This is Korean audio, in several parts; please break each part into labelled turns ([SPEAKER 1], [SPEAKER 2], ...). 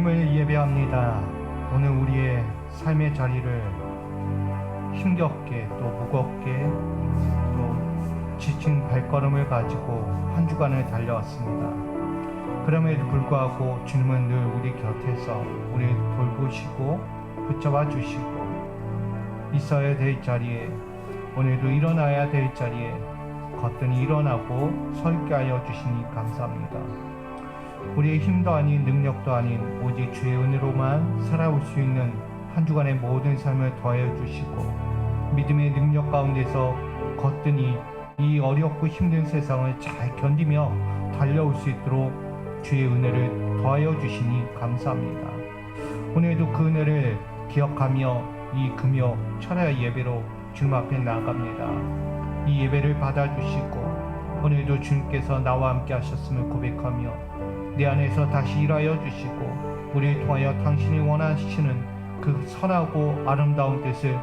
[SPEAKER 1] 주님을 예배합니다. 오늘 우리의 삶의 자리를 힘겹게 또 무겁게 또 지친 발걸음을 가지고 한 주간을 달려왔습니다. 그럼에도 불구하고 주님은 늘 우리 곁에서 우리를 돌보시고 붙잡아 주시고 있어야 될 자리에 오늘도 일어나야 될 자리에 거뜬히 일어나고 서 있게 하여 주시니 감사합니다. 우리의 힘도 아닌 능력도 아닌 오직 주의 은혜로만 살아올 수 있는 한 주간의 모든 삶을 더하여 주시고 믿음의 능력 가운데서 거뜬히 이 어렵고 힘든 세상을 잘 견디며 달려올 수 있도록 주의 은혜를 더하여 주시니 감사합니다. 오늘도 그 은혜를 기억하며 이 금요 철야 예배로 주님 앞에 나아갑니다. 이 예배를 받아주시고 오늘도 주님께서 나와 함께 하셨음을 고백하며 내 안에서 다시 일하여 주시고 우리를 통하여 당신이 원하시는 그 선하고 아름다운 뜻을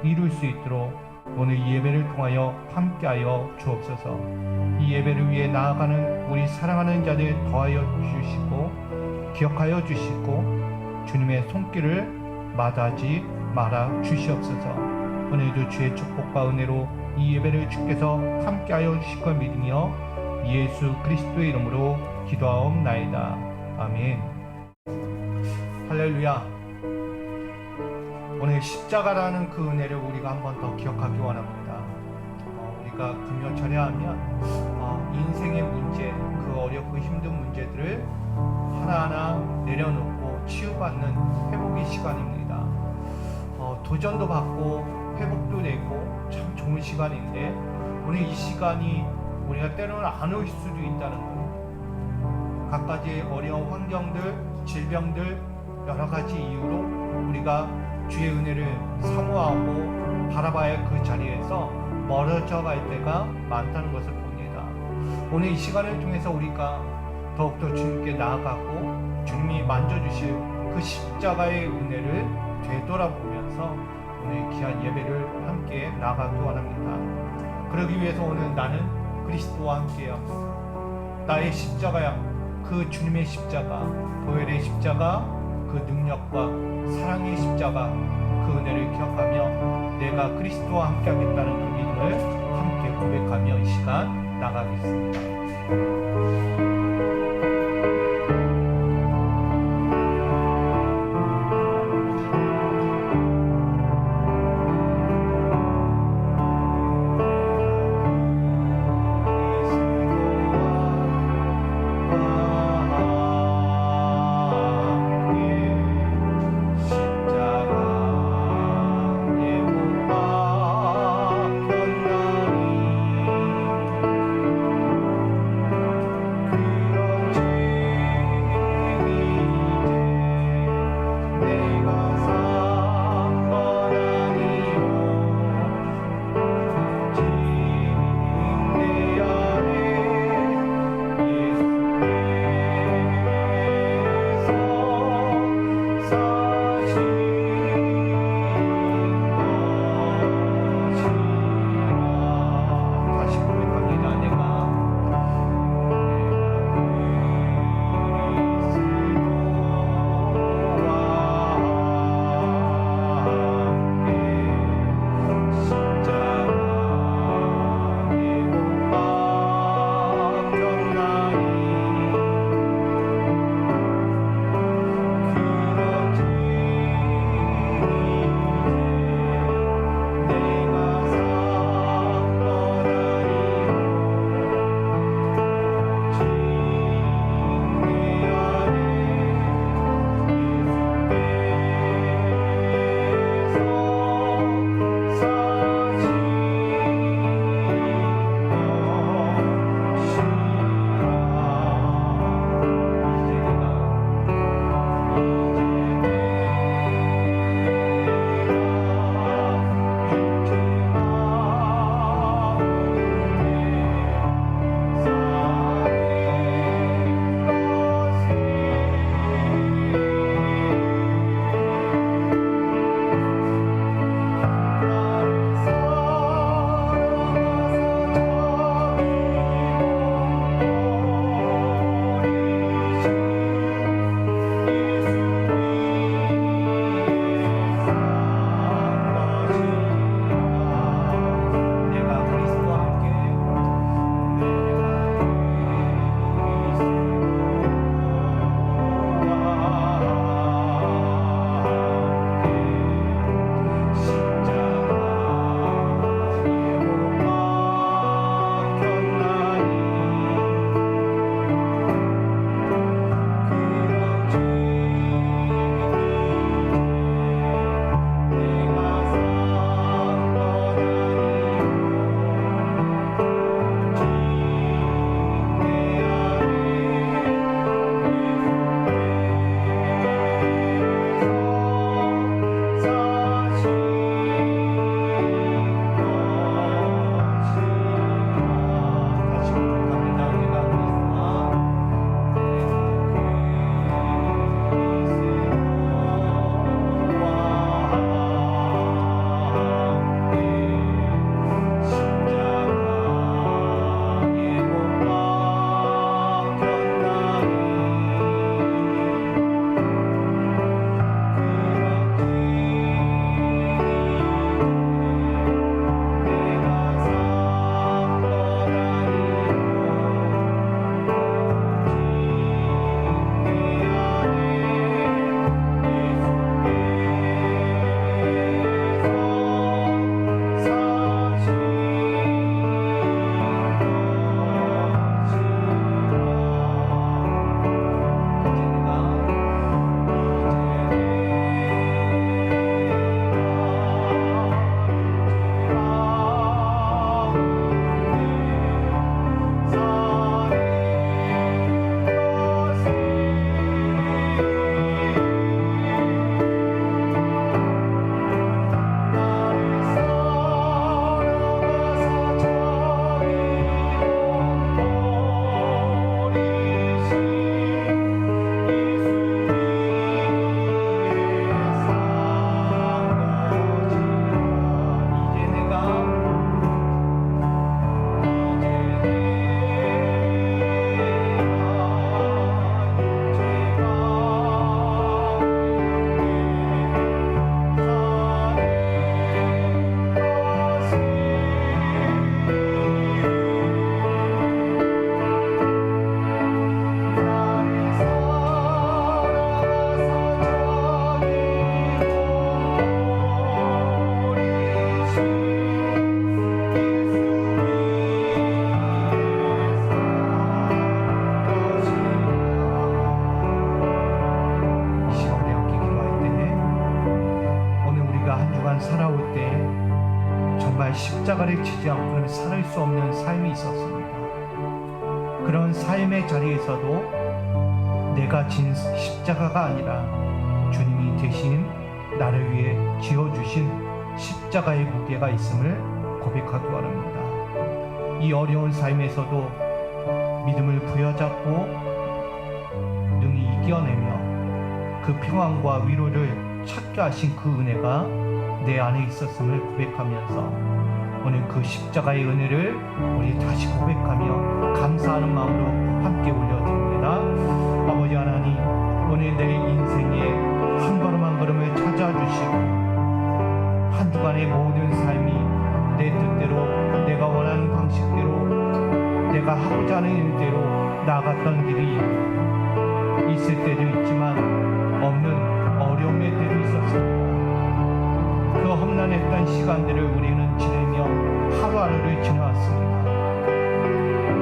[SPEAKER 1] 이룰 수 있도록 오늘 이 예배를 통하여 함께하여 주옵소서. 이 예배를 위해 나아가는 우리 사랑하는 자들 더하여 주시고 기억하여 주시고 주님의 손길을 마다하지 말아 주시옵소서. 오늘도 주의 축복과 은혜로 이 예배를 주께서 함께하여 주실 걸 믿으며 예수 그리스도의 이름으로 기도하옵나이다. 아멘. 할렐루야. 오늘 십자가라는 그 은혜를 우리가 한 번 더 기억하기 원합니다. 우리가 금요 철야하면 인생의 문제, 그 어렵고 힘든 문제들을 하나하나 내려놓고 치유받는 회복의 시간입니다. 도전도 받고 회복도 되고 참 좋은 시간인데 오늘 이 시간이 우리가 때로는 안 올 수도 있다는 것, 갖가지 어려운 환경들, 질병들, 여러 가지 이유로 우리가 주의 은혜를 사모하고 바라봐야 할 그 자리에서 멀어져 갈 때가 많다는 것을 봅니다. 오늘 이 시간을 통해서 우리가 더욱더 주님께 나아가고 주님이 만져주실 그 십자가의 은혜를 되돌아보면서 오늘 귀한 예배를 함께 나아가기 원합니다. 그러기 위해서 오늘 나는 그리스도와 함께요. 나의 십자가야, 그 주님의 십자가, 보혈의 십자가, 그 능력과 사랑의 십자가, 그 은혜를 기억하며 내가 그리스도와 함께 하겠다는 그 믿음을 함께 고백하며 이 시간 나가겠습니다. 십자가를 지지 않고는 살 수 없는 삶이 있었습니다. 그런 삶의 자리에서도 내가 진 십자가가 아니라 주님이 대신 나를 위해 지어주신 십자가의 무게가 있음을 고백하기 바랍니다. 이 어려운 삶에서도 믿음을 부여잡고 능히 이겨내며 그 평안과 위로를 찾게 하신 그 은혜가 내 안에 있었음을 고백하면서 오늘 그 십자가의 은혜를 우리 다시 고백하며 감사하는 마음으로 함께 올려드립니다. 아버지 하나님, 오늘 내 인생에 한 걸음 한 걸음을 찾아주시고 한 주간의 모든 삶이 내 뜻대로 내가 원하는 방식대로 내가 하고자 하는 일대로 나아갔던 길이 있을 때도 있지만 없는 어려움의 때도 있었습니다. 그 험난했던 시간들을 우리는 지내며 하루하루를 지나왔습니다.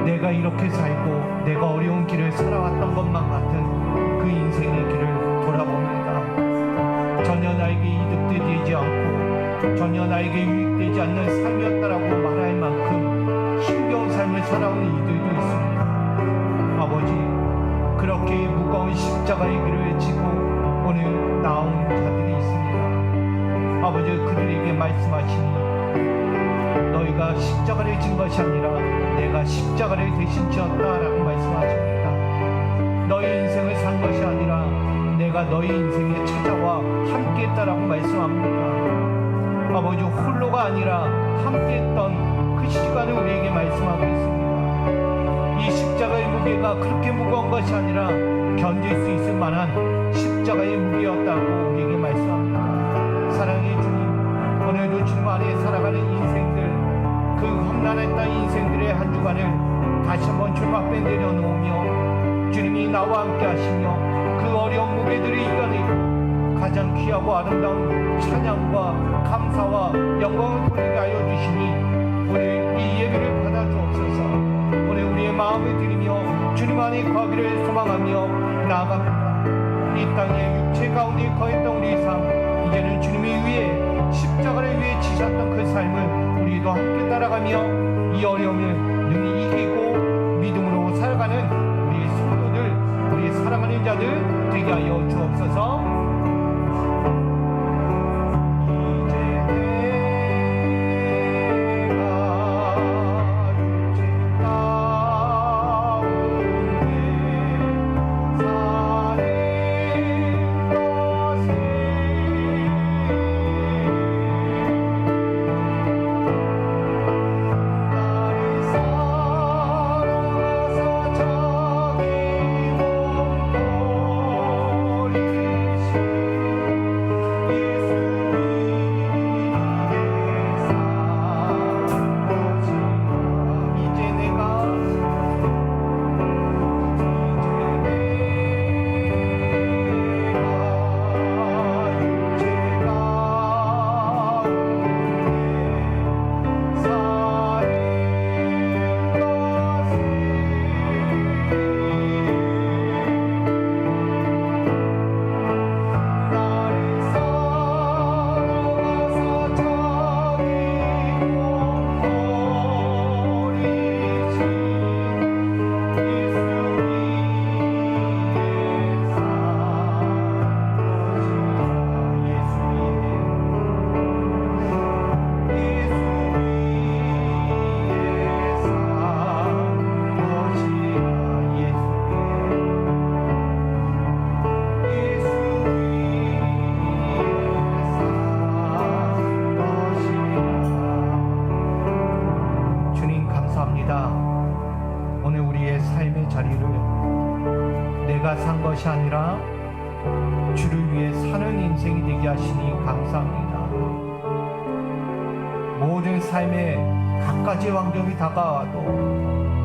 [SPEAKER 1] 내가 이렇게 살고 내가 어려운 길을 살아왔던 것만 같은 그 인생의 길을 돌아봅니다. 전혀 나에게 이득되지 않고 전혀 나에게 유익되지 않는 삶이었다라고 말할 만큼 힘겨운 삶을 살아온 이들도 있습니다. 아버지, 그렇게 무거운 십자가의 길을 지고 오늘 나온 자들이 있습니다. 아버지, 그들에게 말씀하시니 너희가 십자가를 진 것이 아니라 내가 십자가를 대신 지었다라고 말씀하십니다. 너희 인생을 산 것이 아니라 내가 너희 인생에 찾아와 함께했다라고 말씀합니다. 아버지, 홀로가 아니라 함께했던 그 시간을 우리에게 말씀하고 있습니다. 이 십자가의 무게가 그렇게 무거운 것이 아니라 견딜 수 있을 만한 십자가의 무게였다고 우리에게 말씀합니다. 사랑의 주님, 오늘도 주님 안에 살아가는 인생들, 그 험난했던 인생들의 한 주간을 다시 한번 주님 앞에 내려놓으며 주님이 나와 함께 하시며 그 어려운 무게들을 이겨내고 가장 귀하고 아름다운 찬양과 감사와 영광을 돌리게 하여 주시니 오늘 이 예배를 받아 주옵소서. 오늘 우리의 마음을 드리며 주님 안에 거하기를 소망하며 나아갑니다. 이 땅에 육체 가운데 거했던 우리 삶, 이제는 주님이 위해 십자가를 위해 지셨던 그 삶을 우리도 함께 따라가며 이 어려움을 능히 이기고 믿음으로 살아가는 우리 성도들, 우리 사랑하는 자들 되게 하여 주옵소서. 내가 산 것이 아니라 주를 위해 사는 인생이 되게 하시니 감사합니다. 모든 삶에 갖가지 환경이 다가와도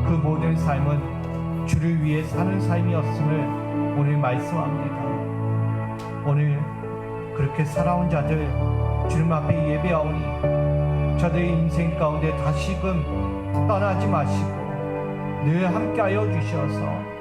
[SPEAKER 1] 그 모든 삶은 주를 위해 사는 삶이었음을 오늘 말씀합니다. 오늘 그렇게 살아온 자들 주님 앞에 예배하오니 저들의 인생 가운데 다시금 떠나지 마시고 늘 함께하여 주셔서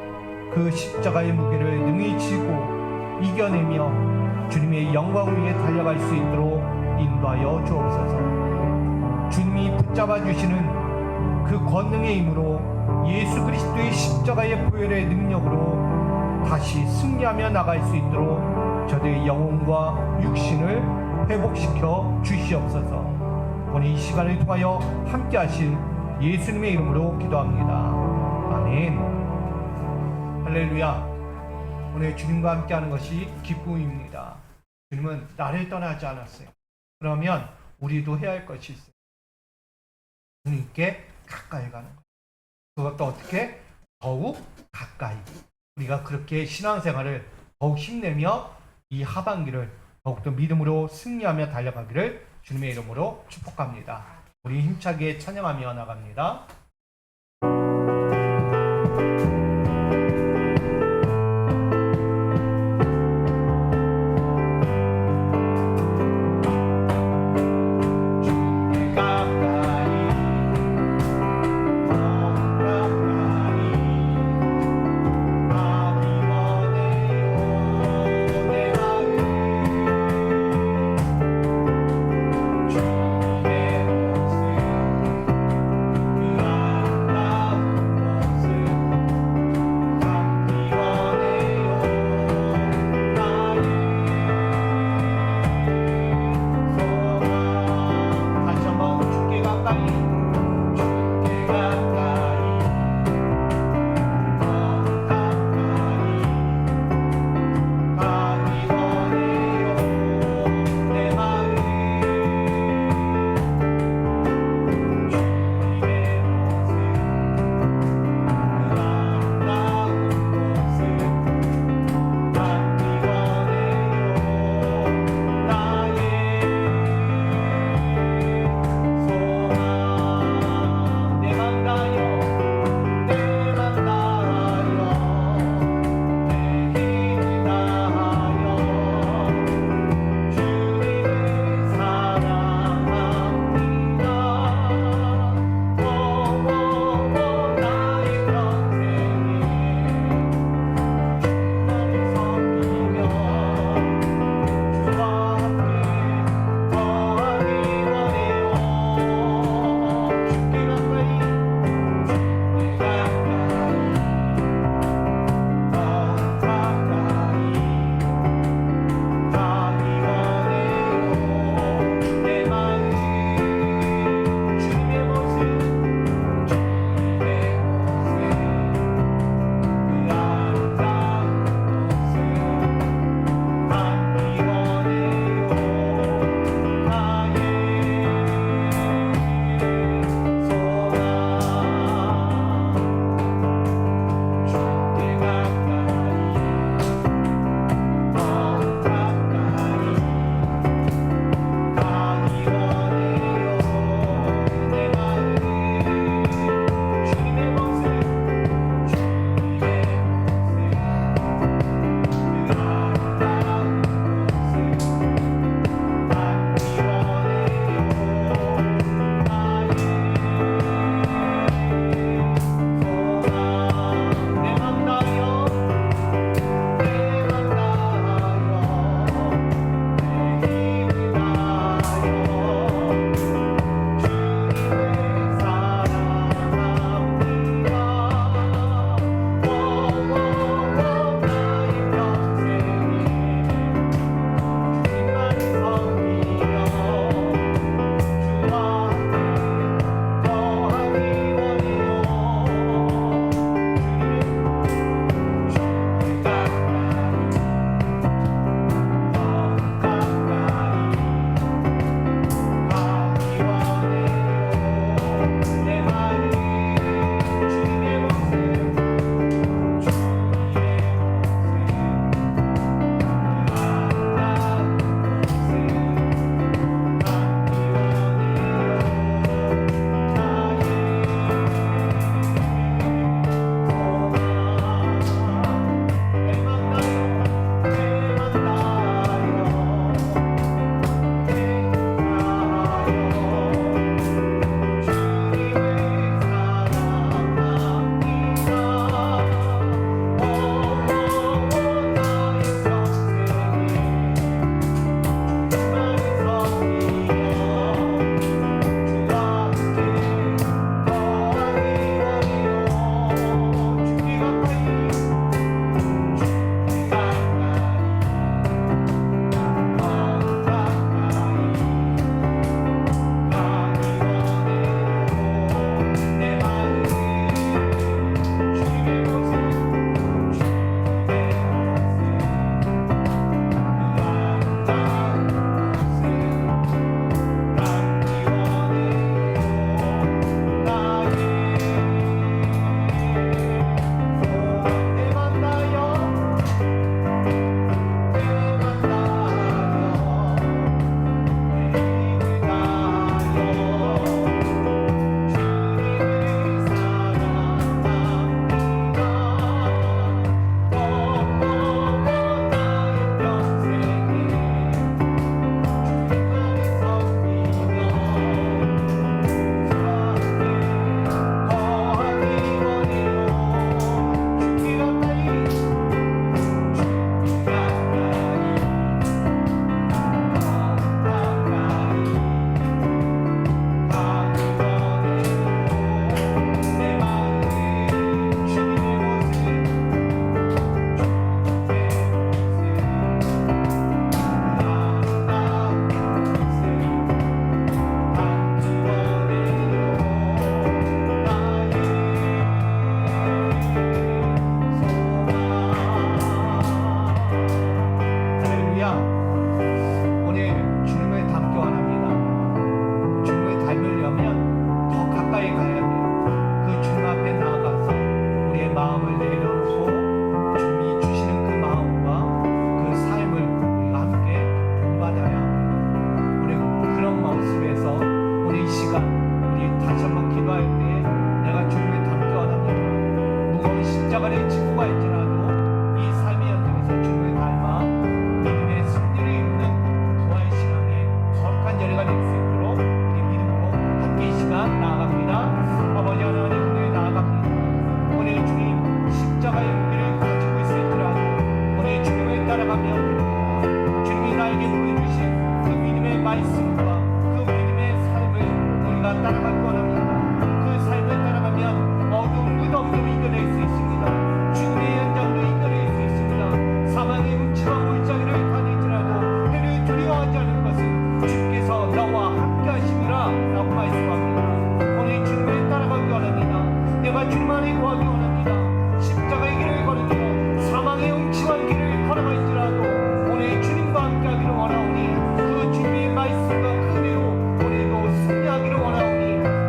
[SPEAKER 1] 그 십자가의 무게를 능히 지고 이겨내며 주님의 영광 위에 달려갈 수 있도록 인도하여 주옵소서. 주님 주님이 붙잡아 주시는 그 권능의 힘으로 예수 그리스도의 십자가의 보혈의 능력으로 다시 승리하며 나갈 수 있도록 저들의 영혼과 육신을 회복시켜 주시옵소서. 오늘 이 시간을 통하여 함께 하실 예수님의 이름으로 기도합니다. 아멘. 할렐루야. 오늘 주님과 함께 하는 것이 기쁨입니다. 주님은 나를 떠나지 않았어요. 그러면 우리도 해야 할 것이 있어요. 주님께 가까이 가는 것. 그것도 어떻게? 더욱 가까이. 우리가 그렇게 신앙생활을 더욱 힘내며 이 하반기를 더욱더 믿음으로 승리하며 달려가기를 주님의 이름으로 축복합니다. 우리 힘차게 찬양하며 나갑니다.
[SPEAKER 2] 주님의 모습 그
[SPEAKER 1] 십자가를 지고 갈지라도 이 삶의 현장에서 주님을 닮아 믿음의 승리를 이루는 부활 신앙의 거룩한 예배가 될 수 있도록 우리 믿음으로 함께 이 시간 나아갑니다. 아버지 하나님, 오늘 나아갑니다. 오늘 주님 십자가의 무게를 가지고 있을지라도 오늘 주님을 따라가며 주님이 나에게 보여주신 그 믿음의 말씀과 그 믿음의 삶을 우리가 따라갈 원합니다. 그 삶을 따라가면 어두운 무덤도 이겨낼 수 있습니다. 죽음의 현장도 이겨낼 수 있습니다. 사망의 음침한 골짜기를 다닐지라도 해를 두려워하지 않을 것은 주께서 나와 함께 하심이라 라고 말씀합니다. 오늘 주님을 따라가기 원합니다. 내가 주님 안에 거하기 원합니다. 십자가의 길을 걸으며 사망의 음침한 길을 걸어갈지라도 오늘 주님과 함께 하기를 원하오니 그 주님의 말씀과 그 은혜로 오늘도 승리하기를 원하오니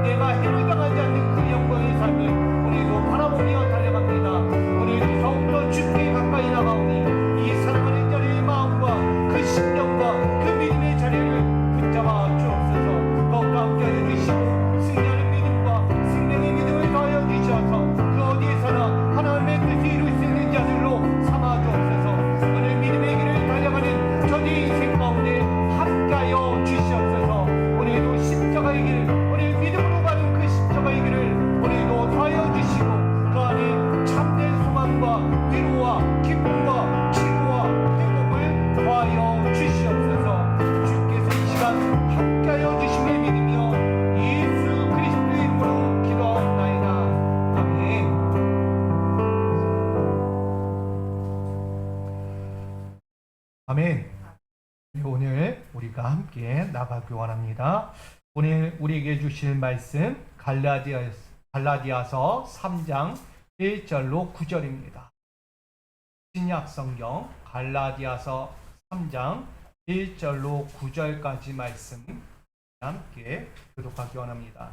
[SPEAKER 1] 내가 해를 당하지 않는 그 영광의 삶을 오늘도 바라보며 달려갑니다. 오늘도 더욱더 주께 가까이 나가오니 이 사랑하는 자리의 마음과 그 심령과 그 믿음의 자리를 붙잡아 주옵소서. 더욱더 함께하여 주시고 승리하는 믿음과 생명의 믿음을 더하여 주셔서 그 어디에서나 하나님의 뜻을 이룰 수 있는 자들로 삼아 주옵소서. 오늘 믿음의 길을 달려가는 저의 인생 가운데 함께하여 주시옵소서. 오늘도 십자가의 길, 오늘 믿음으로 가는 그 십자가의 길을 오늘도 더하여 주시고 그 안에 참된 소망과 위로와 기쁨과 치료와 회복을 더하여 주시옵소서. 주께서 이 시간 함께하여 주심을 믿으며 예수 그리스도의 이름으로 기도하옵나이다. 아멘. 아멘. 오늘 우리가 함께 나가기 원합니다. 오늘 우리에게 주실 말씀 갈라디아서 3장 1절로 9절입니다. 신약 성경 갈라디아서 3장 1절로 9절까지 말씀 함께 교독하기 원합니다.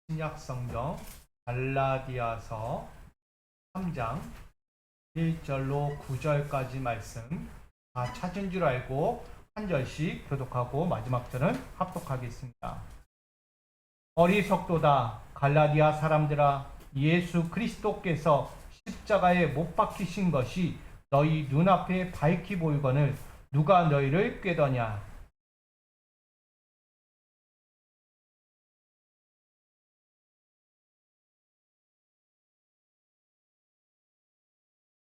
[SPEAKER 1] 신약 성경 갈라디아서 3장 1절로 9절까지 말씀 다 찾은 줄 알고 한 절씩 교독하고 마지막 절은 합독하겠습니다. 어리석도다 갈라디아 사람들아, 예수 그리스도께서 십자가에 못 박히신 것이 너희 눈앞에 밝히 보이거늘 누가 너희를 꾀더냐.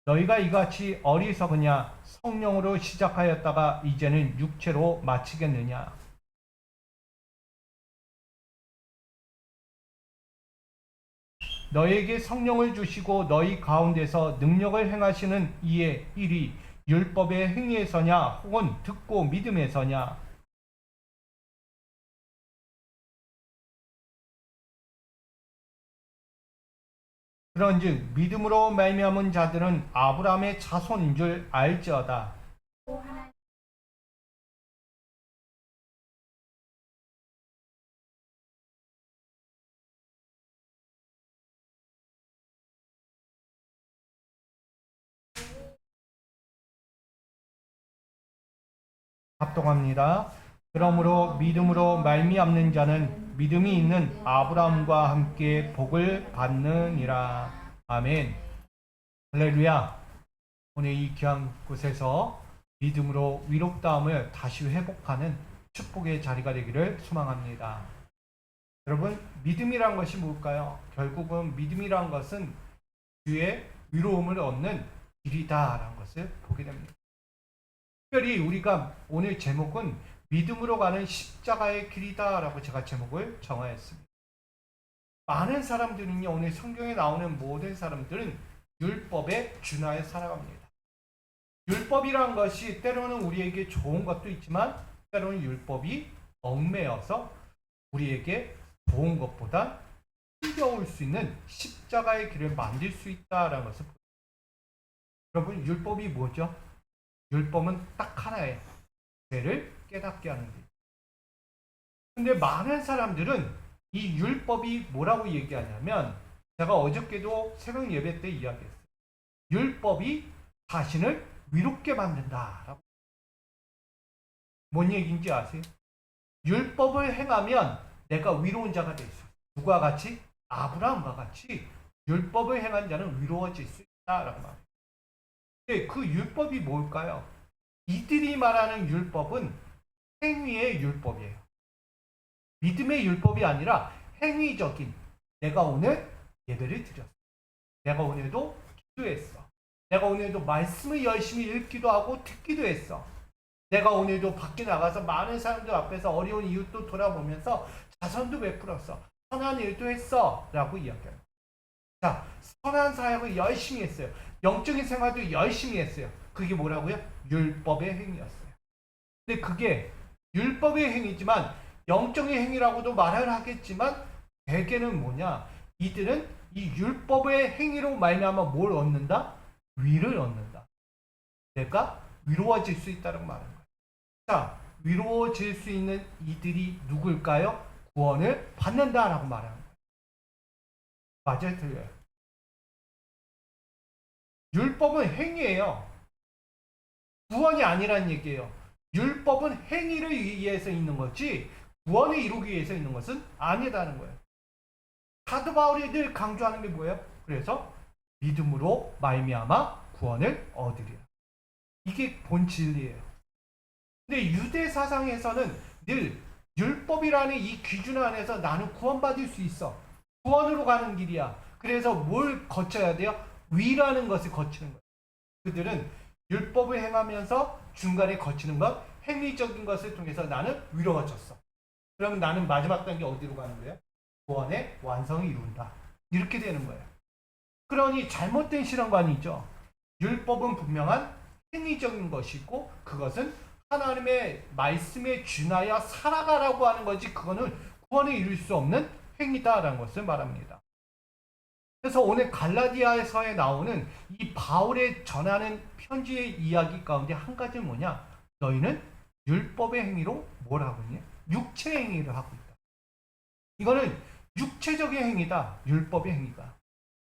[SPEAKER 1] 너희가 이같이 어리석으냐. 성령으로 시작하였다가 이제는 육체로 마치겠느냐. 너희에게 성령을 주시고 너희 가운데서 능력을 행하시는 이의 일이 율법의 행위에서냐 혹은 듣고 믿음에서냐. 그런즉 믿음으로 말미암은 자들은 아브라함의 자손인 줄 알지어다. 합동합니다. 그러므로 믿음으로 말미암는 자는 믿음이 있는 아브라함과 함께 복을 받느니라. 아멘. 할렐루야. 오늘 이 귀한 곳에서 믿음으로 위롭다함을 다시 회복하는 축복의 자리가 되기를 소망합니다. 여러분, 믿음이란 것이 뭘까요? 결국은 믿음이란 것은 주의 위로움을 얻는 길이다라는 것을 보게 됩니다. 특별히 우리가 오늘 제목은 믿음으로 가는 십자가의 길이다 라고 제가 제목을 정하였습니다. 많은 사람들은요, 오늘 성경에 나오는 모든 사람들은 율법에 준하여 살아갑니다. 율법이란 것이 때로는 우리에게 좋은 것도 있지만 때로는 율법이 얽매여서 우리에게 좋은 것보다 힘겨울 수 있는 십자가의 길을 만들 수 있다는 것을 보입니다. 여러분, 율법이 뭐죠? 율법은 딱 하나예요. 죄를 깨닫게 하는 것. 근데 많은 사람들은 이 율법이 뭐라고 얘기하냐면, 제가 어저께도 새벽 예배 때 이야기했어요. 율법이 자신을 위롭게 만든다라고. 뭔 얘기인지 아세요? 율법을 행하면 내가 위로운 자가 될 수 있어요. 누구와 같이? 아브라함과 같이 율법을 행한 자는 위로워질 수 있다라고 말해요. 근데 그 율법이 뭘까요? 이들이 말하는 율법은 행위의 율법이에요. 믿음의 율법이 아니라 행위적인, 내가 오늘 예배를 드렸어. 내가 오늘도 기도했어. 내가 오늘도 말씀을 열심히 읽기도 하고 듣기도 했어. 내가 오늘도 밖에 나가서 많은 사람들 앞에서 어려운 이웃도 돌아보면서 자선도 베풀었어. 선한 일도 했어. 라고 이야기합니다. 자, 선한 사역을 열심히 했어요. 영적인 생활도 열심히 했어요. 그게 뭐라고요? 율법의 행위였어요. 근데 그게 율법의 행위지만 영적인 행위라고도 말을 하겠지만 대개는 뭐냐? 이들은 이 율법의 행위로 말미암아 뭘 얻는다? 위를 얻는다. 내가 위로워질 수 있다는 말인 거예요. 자, 위로워질 수 있는 이들이 누굴까요? 구원을 받는다라고 말하는 거예요. 맞아요, 틀려요? 율법은 행위예요. 구원이 아니란 얘기예요. 율법은 행위를 위해서 있는 거지 구원을 이루기 위해서 있는 것은 아니다는 거예요. 사도 바울이 늘 강조하는 게 뭐예요? 그래서 믿음으로 말미암아 구원을 얻으리라. 이게 본 진리예요. 근데 유대 사상에서는 늘 율법이라는 이 기준 안에서 나는 구원받을 수 있어. 구원으로 가는 길이야. 그래서 뭘 거쳐야 돼요? 위라는 것을 거치는 거예요. 그들은 율법을 행하면서 중간에 거치는 것, 행위적인 것을 통해서 나는 위로워졌어. 그러면 나는 마지막 단계 어디로 가는 거예요? 구원의 완성을 이룬다. 이렇게 되는 거예요. 그러니 잘못된 신앙관이죠. 율법은 분명한 행위적인 것이고 그것은 하나님의 말씀에 준하여 살아가라고 하는 거지 그거는 구원을 이룰 수 없는 행위다라는 것을 말합니다. 그래서 오늘 갈라디아서에 나오는 이 바울의 전하는 편지의 이야기 가운데 한 가지는 뭐냐? 너희는 율법의 행위로 뭘 하고 있냐? 육체의 행위를 하고 있다. 이거는 육체적인 행위다. 율법의 행위가.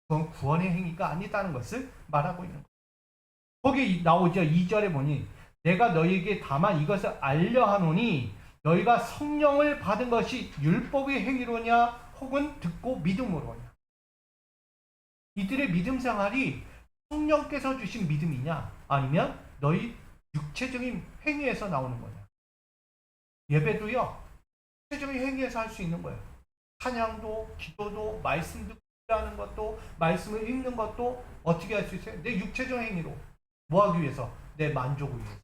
[SPEAKER 1] 그건 구원의 행위가 아니다는 것을 말하고 있는 거예요. 거기 나오죠. 2절에 보니 내가 너희에게 다만 이것을 알려 하노니 너희가 성령을 받은 것이 율법의 행위로냐 혹은 듣고 믿음으로냐. 이들의 믿음 생활이 성령께서 주신 믿음이냐 아니면 너희 육체적인 행위에서 나오는 거냐. 예배도요. 육체적인 행위에서 할 수 있는 거예요. 찬양도 기도도 말씀 듣고 하는 것도 말씀을 읽는 것도 어떻게 할 수 있어요? 내 육체적 행위로. 뭐 하기 위해서? 내 만족을 위해서.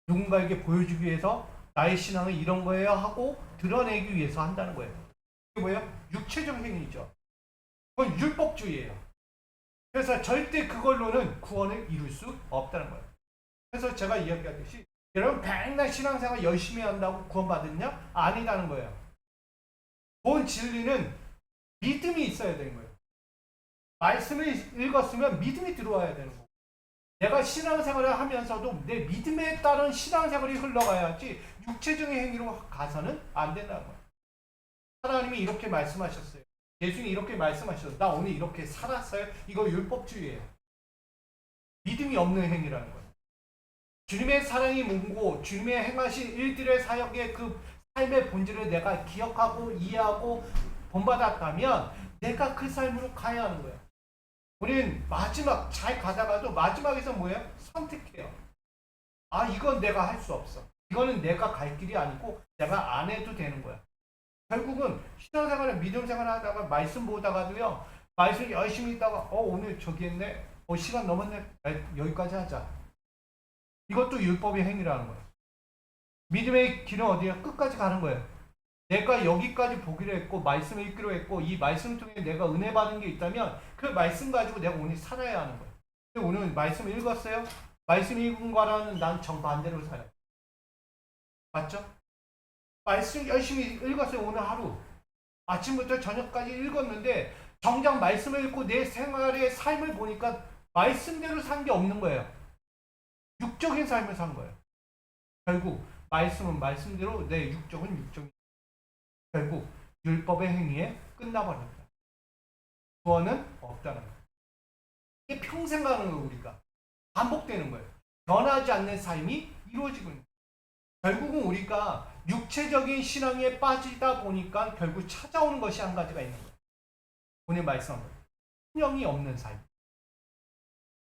[SPEAKER 1] 누군가에게 보여주기 위해서 나의 신앙은 이런 거예요 하고 드러내기 위해서 한다는 거예요. 그게 뭐예요? 육체적 행위죠. 그건 율법주의예요. 그래서 절대 그걸로는 구원을 이룰 수 없다는 거예요. 그래서 제가 이야기하듯이 여러분 맨날 신앙생활 열심히 한다고 구원받았냐? 아니다는 거예요. 본 진리는 믿음이 있어야 되는 거예요. 말씀을 읽었으면 믿음이 들어와야 되는 거고 내가 신앙생활을 하면서도 내 믿음에 따른 신앙생활이 흘러가야지 육체적인 행위로 가서는 안 된다는 거예요. 하나님이 이렇게 말씀하셨어요. 예수님이 이렇게 말씀하셨어요. 나 오늘 이렇게 살았어요. 이거 율법주의예요. 믿음이 없는 행위라는 거예요. 주님의 사랑이 뭔고 주님의 행하신 일들의 사역의 그 삶의 본질을 내가 기억하고 이해하고 본받았다면 내가 그 삶으로 가야 하는 거예요. 우리는 마지막 잘 가다가도 마지막에서 뭐예요? 선택해요. 아 이건 내가 할 수 없어. 이거는 내가 갈 길이 아니고 내가 안 해도 되는 거야. 결국은 신앙생활을 믿음 생활을 하다가 말씀 보다가도요. 말씀 열심히 있다가 오늘 저기 했네. 시간 넘었네. 여기까지 하자. 이것도 율법의 행위라는 거예요. 믿음의 길은 어디야? 끝까지 가는 거예요. 내가 여기까지 보기로 했고 말씀을 읽기로 했고 이 말씀을 통해 내가 은혜 받은 게 있다면 그 말씀 가지고 내가 오늘 살아야 하는 거예요. 근데 오늘 말씀 읽었어요? 말씀 읽은 거라는 난 정반대로 살아요. 맞죠? 말씀 열심히 읽었어요. 오늘 하루 아침부터 저녁까지 읽었는데 정작 말씀을 읽고 내 생활의 삶을 보니까 말씀대로 산 게 없는 거예요. 육적인 삶을 산 거예요. 결국 말씀은 말씀대로 내 육적은 육적. 결국 율법의 행위에 끝나버립니다. 구원은 없다는 거예요. 이게 평생 가는 거예요. 우리가 반복되는 거예요. 변하지 않는 삶이 이루어지고 있는 거예요. 결국은 우리가 육체적인 신앙에 빠지다 보니까 결국 찾아오는 것이 한 가지가 있는 거예요. 오늘 말씀 성령이 없는 삶.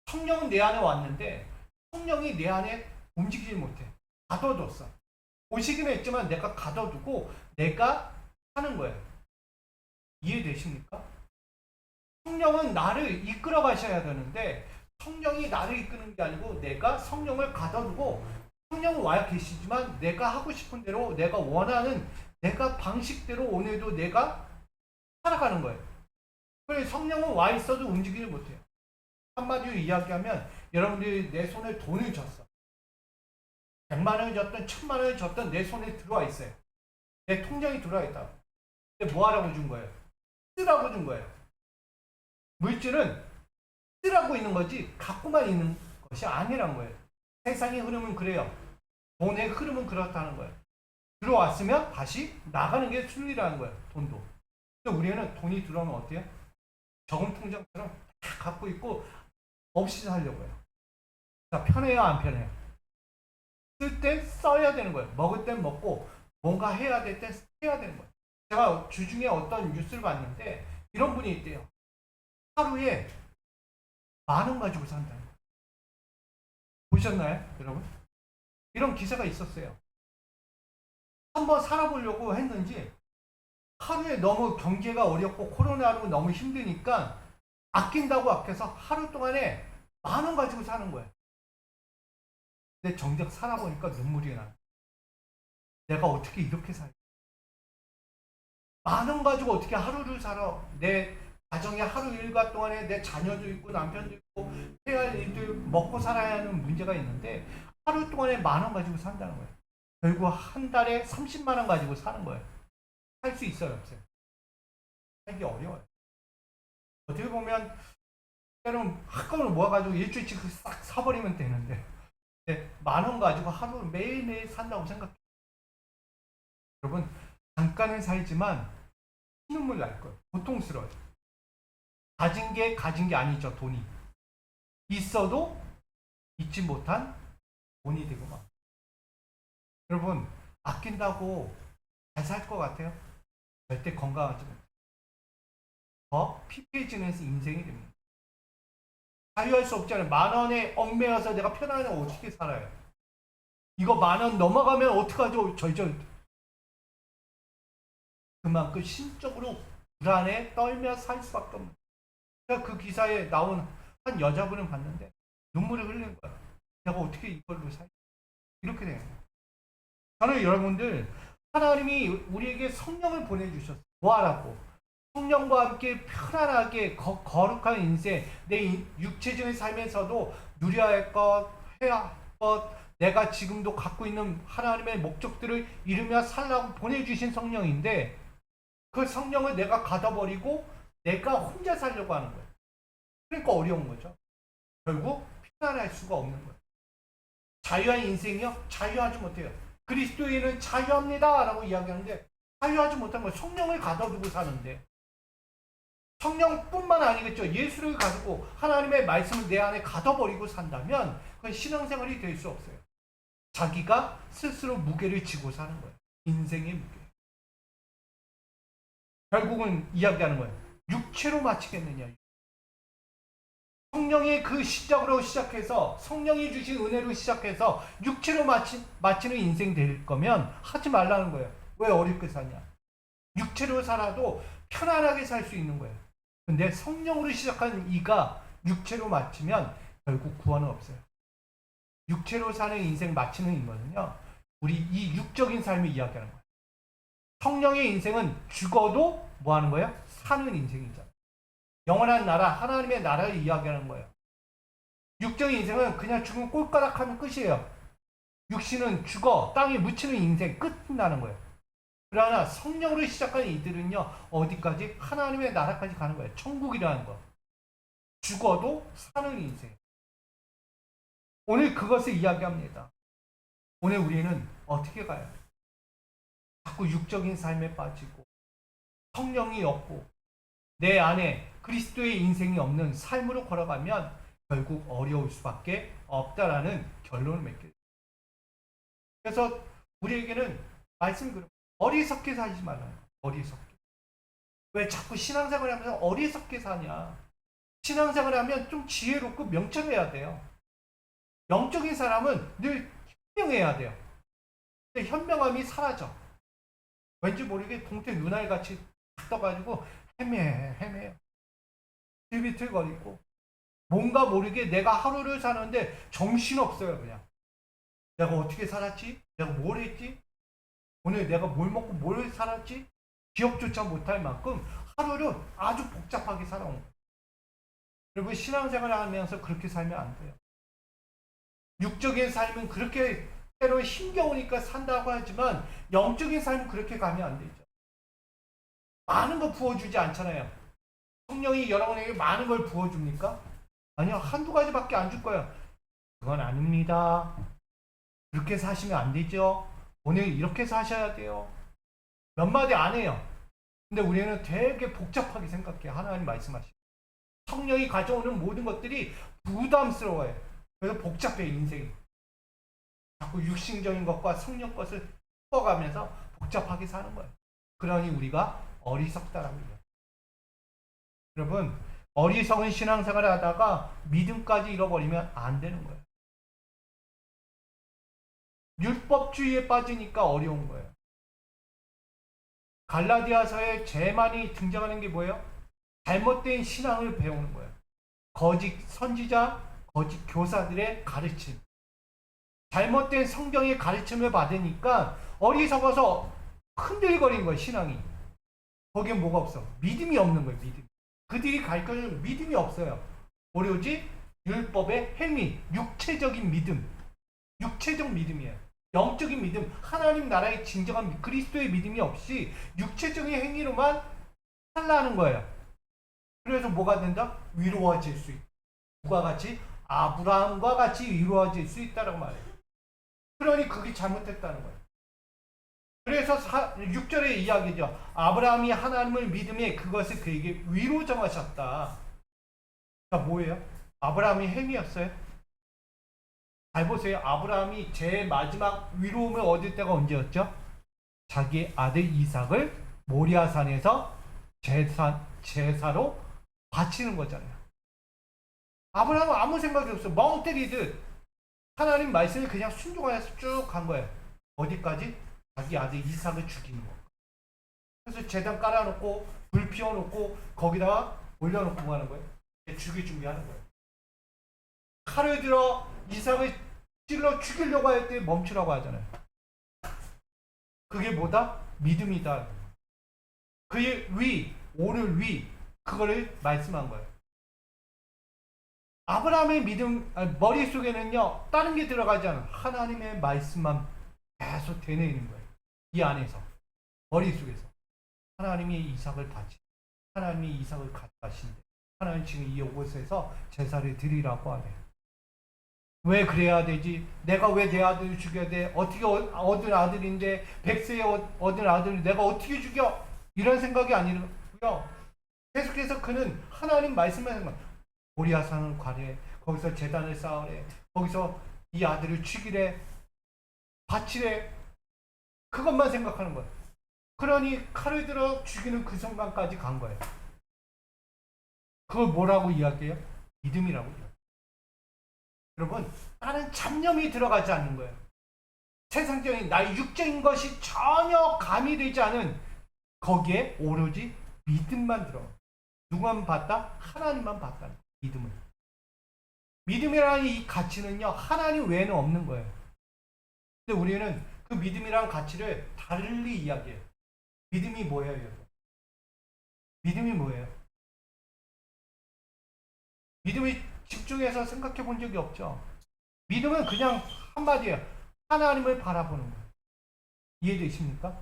[SPEAKER 1] 성령은 내 안에 왔는데 성령이 내 안에 움직이지 못해. 가둬뒀어. 오시기는 했지만 내가 가둬두고 내가 하는 거예요. 이해되십니까? 성령은 나를 이끌어 가셔야 되는데 성령이 나를 이끄는 게 아니고 내가 성령을 가둬두고 성령은 와 계시지만 내가 하고 싶은 대로 내가 원하는 내가 방식대로 오늘도 내가 살아가는 거예요. 그래서 성령은 와 있어도 움직이지 못해요. 한마디로 이야기하면 여러분들이 내 손에 돈을 줬어. 100만 원을 줬든 1000만 원을 줬든 내 손에 들어와 있어요. 내 통장에 들어와 있다. 근데 뭐 하라고 준 거예요? 쓰라고 준 거예요. 물질은 쓰라고 있는 거지 갖고만 있는 것이 아니란 거예요. 세상의 흐름은 그래요. 돈의 흐름은 그렇다는 거예요. 들어왔으면 다시 나가는 게 순리라는 거예요. 돈도. 근데 우리는 돈이 들어오면 어때요? 저금 통장처럼 다 갖고 있고 없이 살려고 해요. 자, 편해요, 안 편해요? 쓸 때 써야 되는 거예요. 먹을 땐 먹고 뭔가 해야 될 때 해야 되는 거예요. 제가 주중에 어떤 뉴스를 봤는데 이런 분이 있대요. 하루에 10,000원 가지고 산다는 거예요. 보셨나요, 여러분? 이런 기사가 있었어요. 한번 살아보려고 했는지 하루에 너무 경제가 어렵고 코로나로 너무 힘드니까 아낀다고 아껴서 하루 동안에 10,000원 가지고 사는 거예요. 근데 정작 살아보니까 눈물이 나요. 내가 어떻게 이렇게 살까? 10,000원 가지고 어떻게 하루를 살아? 내 가정에 하루 일과 동안에 내 자녀도 있고 남편도 있고 해야 할 일들 먹고 살아야 하는 문제가 있는데 하루 동안에 10,000원 가지고 산다는 거예요. 결국 한 달에 30만 원 가지고 사는 거예요. 살 수 있어요, 없어요? 살기 어려워요. 어떻게 보면 때로는 한꺼번에 모아가지고 일주일치 싹 사버리면 되는데 10,000원 가지고 하루 매일매일 산다고 생각해요. 여러분 잠깐은 살지만 피눈물 날 거예요. 고통스러워요. 가진 게 아니죠. 돈이 있어도 잊지 못한 돈이 되고 막. 여러분 아낀다고 잘 살 것 같아요? 절대 건강하지 못해요. 더 피폐해지는 인생이 됩니다. 자유할 수 없잖아요. 10,000원에 얽매여서 내가 편안하게 어떻게 살아요? 이거 10,000원 넘어가면 어떡하죠? 절절. 그만큼 심적으로 불안에 떨며 살 수밖에 없는 거예요. 그 기사에 나온 한 여자분을 봤는데 눈물을 흘리는 거예요. 내가 어떻게 이걸로 살지? 이렇게 되는 거예요. 저는 여러분들 하나님이 우리에게 성령을 보내주셨어요. 뭐하라고? 성령과 함께 편안하게 거룩한 인생, 내 육체적인 삶에서도 누려야 할 것, 해야 할 것, 내가 지금도 갖고 있는 하나님의 목적들을 이루며 살라고 보내주신 성령인데 그 성령을 내가 가둬버리고 내가 혼자 살려고 하는 거예요. 그러니까 어려운 거죠. 결국 편안할 수가 없는 거예요. 자유한 인생이요? 자유하지 못해요. 그리스도인은 자유합니다 라고 이야기하는데 자유하지 못한 거예요. 성령을 가둬두고 사는데 성령뿐만 아니겠죠. 예수를 가지고 하나님의 말씀을 내 안에 가둬버리고 산다면 그건 신앙생활이 될 수 없어요. 자기가 스스로 무게를 지고 사는 거예요. 인생의 무게. 결국은 이야기하는 거예요. 육체로 마치겠느냐. 성령의 그 시작으로 시작해서 성령이 주신 은혜로 시작해서 육체로 마치는 인생 될 거면 하지 말라는 거예요. 왜 어렵게 사냐. 육체로 살아도 편안하게 살 수 있는 거예요. 근데 성령으로 시작한 이가 육체로 마치면 결국 구원은 없어요. 육체로 사는 인생 마치는 인거는요. 우리 이 육적인 삶을 이야기하는 거예요. 성령의 인생은 죽어도 뭐 하는 거예요? 사는 인생이잖아요. 영원한 나라, 하나님의 나라를 이야기하는 거예요. 육적인 인생은 그냥 죽으면 꼴가닥 하면 끝이에요. 육신은 죽어 땅에 묻히는 인생 끝나는 거예요. 그러나 성령으로 시작한 이들은요. 어디까지? 하나님의 나라까지 가는 거예요. 천국이라는 거. 죽어도 사는 인생. 오늘 그것을 이야기합니다. 오늘 우리는 어떻게 가요? 자꾸 육적인 삶에 빠지고 성령이 없고 내 안에 그리스도의 인생이 없는 삶으로 걸어가면 결국 어려울 수밖에 없다라는 결론을 맺게 됩니다. 그래서 우리에게는 말씀이 그렇고 어리석게 살지 말라요. 어리석게. 왜 자꾸 신앙생활 하면서 어리석게 사냐? 신앙생활 하면 좀 지혜롭고 명철해야 돼요. 영적인 사람은 늘 현명해야 돼요. 근데 현명함이 사라져. 왠지 모르게 동태 눈알같이 떠가지고 헤매요. 비틀비틀거리고 뭔가 모르게 내가 하루를 사는데 정신없어요. 그냥 내가 어떻게 살았지? 내가 뭘 했지? 오늘 내가 뭘 먹고 뭘 살았지? 기억조차 못할 만큼 하루를 아주 복잡하게 살아온 거예요. 여러분 신앙생활을 하면서 그렇게 살면 안 돼요. 육적인 삶은 그렇게 때로 힘겨우니까 산다고 하지만 영적인 삶은 그렇게 가면 안 되죠. 많은 거 부어주지 않잖아요. 성령이 여러분에게 많은 걸 부어줍니까? 아니요. 한두 가지밖에 안 줄 거예요. 그건 아닙니다. 그렇게 사시면 안 되죠. 오늘 이렇게 사셔야 돼요. 몇 마디 안 해요. 근데 우리는 되게 복잡하게 생각해요. 하나님 말씀하시고 성령이 가져오는 모든 것들이 부담스러워요. 그래서 복잡해 인생이. 자꾸 육신적인 것과 성령 것을 섞어가면서 복잡하게 사는 거예요. 그러니 우리가 어리석다라는 거예요. 여러분 어리석은 신앙생활을 하다가 믿음까지 잃어버리면 안 되는 거예요. 율법주의에 빠지니까 어려운 거예요. 갈라디아서에 제일 많이 등장하는 게 뭐예요? 잘못된 신앙을 배우는 거예요. 거짓 선지자, 거짓 교사들의 가르침. 잘못된 성경의 가르침을 받으니까 어리석어서 흔들거리는 거예요, 신앙이. 거기에 뭐가 없어? 믿음이 없는 거예요, 믿음. 그들이 가르쳐주는 믿음이 없어요. 오로지 율법의 행위, 육체적인 믿음. 육체적 믿음이에요. 영적인 믿음, 하나님 나라의 진정한 그리스도의 믿음이 없이 육체적인 행위로만 살라는 거예요. 그래서 뭐가 된다? 위로워질 수 있다. 누가 같이? 아브라함과 같이 위로워질 수 있다라고 말해요. 그러니 그게 잘못했다는 거예요. 그래서 6절의 이야기죠. 아브라함이 하나님을 믿음에 그것을 그에게 위로 정하셨다. 자, 뭐예요? 아브라함이 행위였어요? 잘 보세요. 아브라함이 제일 마지막 위로움을 얻을 때가 언제였죠? 자기 아들 이삭을 모리아산에서 제사로 바치는 거잖아요. 아브라함은 아무 생각이 없어. 멍 때리듯 하나님 말씀을 그냥 순종하여서 쭉 간 거예요. 어디까지? 자기 아들 이삭을 죽이는 거. 그래서 제단 깔아놓고 불 피워놓고 거기다가 올려놓고 뭐 하는 거예요? 죽일 준비하는 거예요. 칼을 들어 이삭을 찔러 죽이려고 할 때 멈추라고 하잖아요. 그게 뭐다? 믿음이다. 그의 위, 오를 위, 그거를 말씀한 거예요. 아브라함의 믿음, 머릿속에는요, 다른 게 들어가지 않아요. 하나님의 말씀만 계속 되뇌이는 거예요. 이 안에서, 머릿속에서. 하나님이 이삭을 바치, 하나님이 이삭을 가져가신대. 하나님 지금 이곳에서 제사를 드리라고 하네요. 왜 그래야 되지? 내가 왜 내 아들을 죽여야 돼? 어떻게 얻은 아들인데 100세에 얻은 아들을 내가 어떻게 죽여? 이런 생각이 아니고요. 계속해서 그는 하나님 말씀을 하는 거예요. 모리아산을 가래. 거기서 제단을 쌓으래. 거기서 이 아들을 죽이래. 바치래. 그것만 생각하는 거예요. 그러니 칼을 들어 죽이는 그 순간까지 간 거예요. 그걸 뭐라고 이야기해요? 믿음이라고 이야기해요. 여러분, 다른 잡념이 들어가지 않는 거예요. 세상적인 나의 육적인 것이 전혀 가미되지 않은 거기에 오로지 믿음만 들어가요. 누구만 봤다? 하나님만 봤다. 믿음을. 믿음이라는 이 가치는요, 하나님 외에는 없는 거예요. 근데 우리는 그 믿음이라는 가치를 달리 이야기해요. 믿음이 뭐예요, 여러분? 믿음이 뭐예요? 믿음이 집중해서 생각해 본 적이 없죠. 믿음은 그냥 한마디예요. 하나님을 바라보는 거예요. 이해되십니까?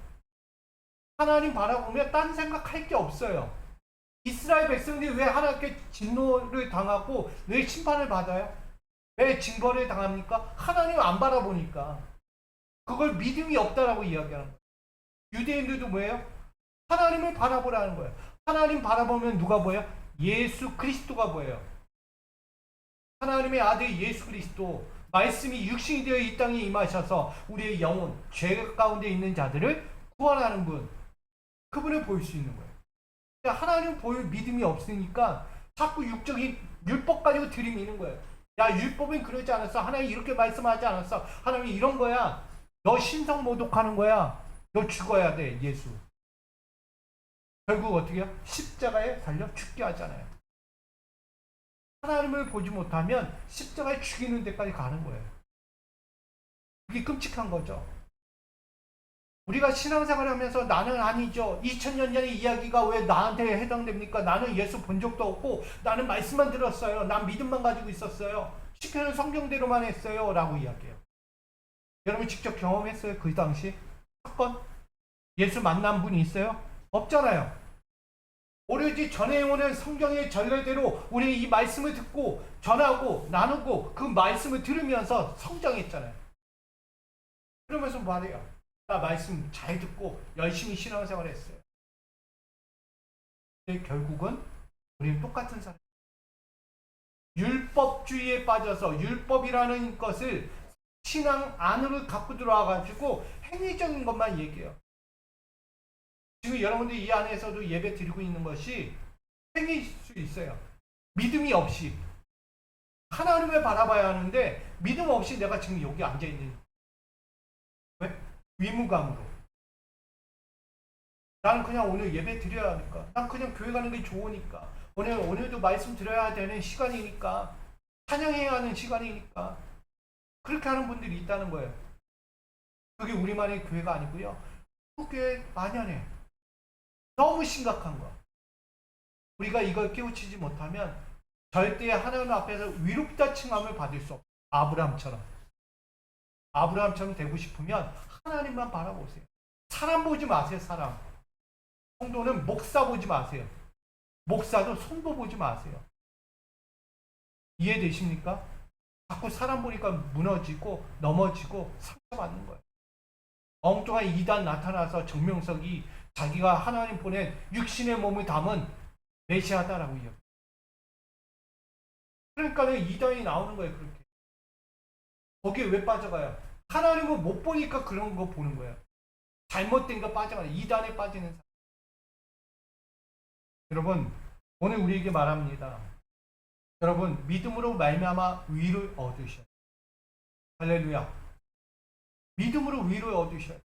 [SPEAKER 1] 하나님 바라보면 딴 생각할 게 없어요. 이스라엘 백성들이 왜 하나님께 진노를 당하고 왜 심판을 받아요? 왜 징벌을 당합니까? 하나님을 안 바라보니까. 그걸 믿음이 없다라고 이야기하는 거예요. 유대인들도 뭐예요? 하나님을 바라보라는 거예요. 하나님 바라보면 누가 보여요? 예수 그리스도가 보여요. 하나님의 아들 예수 그리스도 말씀이 육신이 되어 이 땅에 임하셔서 우리의 영혼, 죄 가운데 있는 자들을 구원하는 분, 그분을 볼 수 있는 거예요. 하나님 보일 믿음이 없으니까 자꾸 육적인 율법 가지고 들이미는 거예요. 야, 율법은 그러지 않았어. 하나님 이렇게 말씀하지 않았어. 하나님 이런 거야. 너 신성 모독하는 거야. 너 죽어야 돼, 예수. 결국 어떻게 해요? 십자가에 달려 죽게 하잖아요. 하나님을 보지 못하면 십자가에 죽이는 데까지 가는 거예요. 그게 끔찍한 거죠. 우리가 신앙생활 하면서 나는 아니죠. 2000년 전의 이야기가 왜 나한테 해당됩니까? 나는 예수 본 적도 없고 나는 말씀만 들었어요. 난 믿음만 가지고 있었어요. 시편은 성경대로만 했어요. 라고 이야기해요. 여러분 직접 경험했어요? 그 당시 사건? 예수 만난 분이 있어요? 없잖아요. 오로지 전해오는 성경의 전례대로 우리 이 말씀을 듣고 전하고 나누고 그 말씀을 들으면서 성장했잖아요. 그러면서 말해요. 나 말씀 잘 듣고 열심히 신앙생활 했어요. 근데 결국은 우리는 똑같은 사람. 율법주의에 빠져서 율법이라는 것을 신앙 안으로 갖고 들어와가지고 행위적인 것만 얘기해요. 지금 여러분들 이 안에서도 예배 드리고 있는 것이 행위일 수 있어요. 믿음이 없이. 하나님을 바라봐야 하는데 믿음 없이 내가 지금 여기 앉아있는. 왜? 위무감으로. 나는 그냥 오늘 예배 드려야 하니까. 난 그냥 교회 가는 게 좋으니까. 오늘도 말씀 드려야 되는 시간이니까. 찬양해야 하는 시간이니까. 그렇게 하는 분들이 있다는 거예요. 그게 우리만의 교회가 아니고요. 그 교회 만연해. 너무 심각한 거. 우리가 이걸 깨우치지 못하면 절대 하나님 앞에서 위롭다 칭함을 받을 수 없어요. 아브라함처럼 되고 싶으면 하나님만 바라보세요. 사람 보지 마세요. 사람. 성도는 목사 보지 마세요. 목사도 성도 보지 마세요. 이해되십니까? 자꾸 사람 보니까 무너지고 넘어지고 상처받는 거예요. 엉뚱한 이단 나타나서 정명석이 자기가 하나님 보낸 육신의 몸을 담은 메시아다라고 이야기해요. 그러니까 이단이 나오는 거예요. 그렇게. 거기에 왜 빠져가요? 하나님은 못 보니까 그런 거 보는 거예요. 잘못된 거 빠져가요. 이단에 빠지는 사람. 여러분 오늘 우리에게 말합니다. 여러분 믿음으로 말미암아 위를 얻으셔야 돼요. 할렐루야. 믿음으로 위를 얻으셔야 돼요.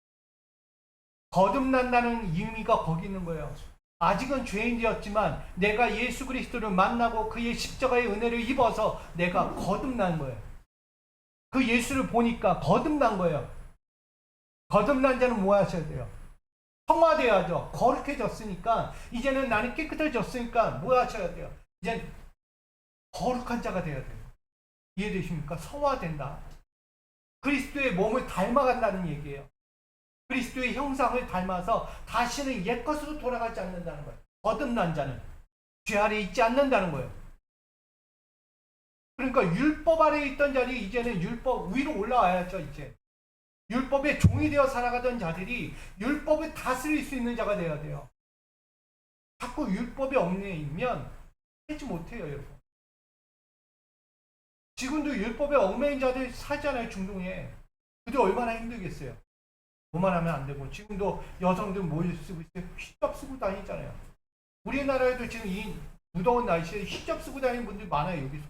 [SPEAKER 1] 거듭난다는 의미가 거기 있는 거예요. 아직은 죄인이었지만 내가 예수 그리스도를 만나고 그의 십자가의 은혜를 입어서 내가 거듭난 거예요. 그 예수를 보니까 거듭난 거예요. 거듭난 자는 뭐 하셔야 돼요? 성화돼야죠. 거룩해졌으니까 이제는 나는 깨끗해졌으니까 뭐 하셔야 돼요? 이제 거룩한 자가 돼야 돼요. 이해되십니까? 성화된다. 그리스도의 몸을 닮아간다는 얘기예요. 그리스도의 형상을 닮아서 다시는 옛것으로 돌아가지 않는다는 거예요. 거듭난 자는 죄 아래 있지 않는다는 거예요. 그러니까 율법 아래 있던 자들이 이제는 율법 위로 올라와야죠. 이제 율법의 종이 되어 살아가던 자들이 율법을 다스릴 수 있는 자가 되어야 돼요. 자꾸 율법에 얽매이면 하지 못해요. 여러분. 지금도 율법에 얽매인 자들 살잖아요. 중동에. 그들 얼마나 힘들겠어요. 뭐만 하면 안 되고. 지금도 여성들 뭘 쓰고 있어요? 히잡 쓰고 다니잖아요. 우리나라에도 지금 이 무더운 날씨에 히잡 쓰고 다니는 분들 많아요. 여기.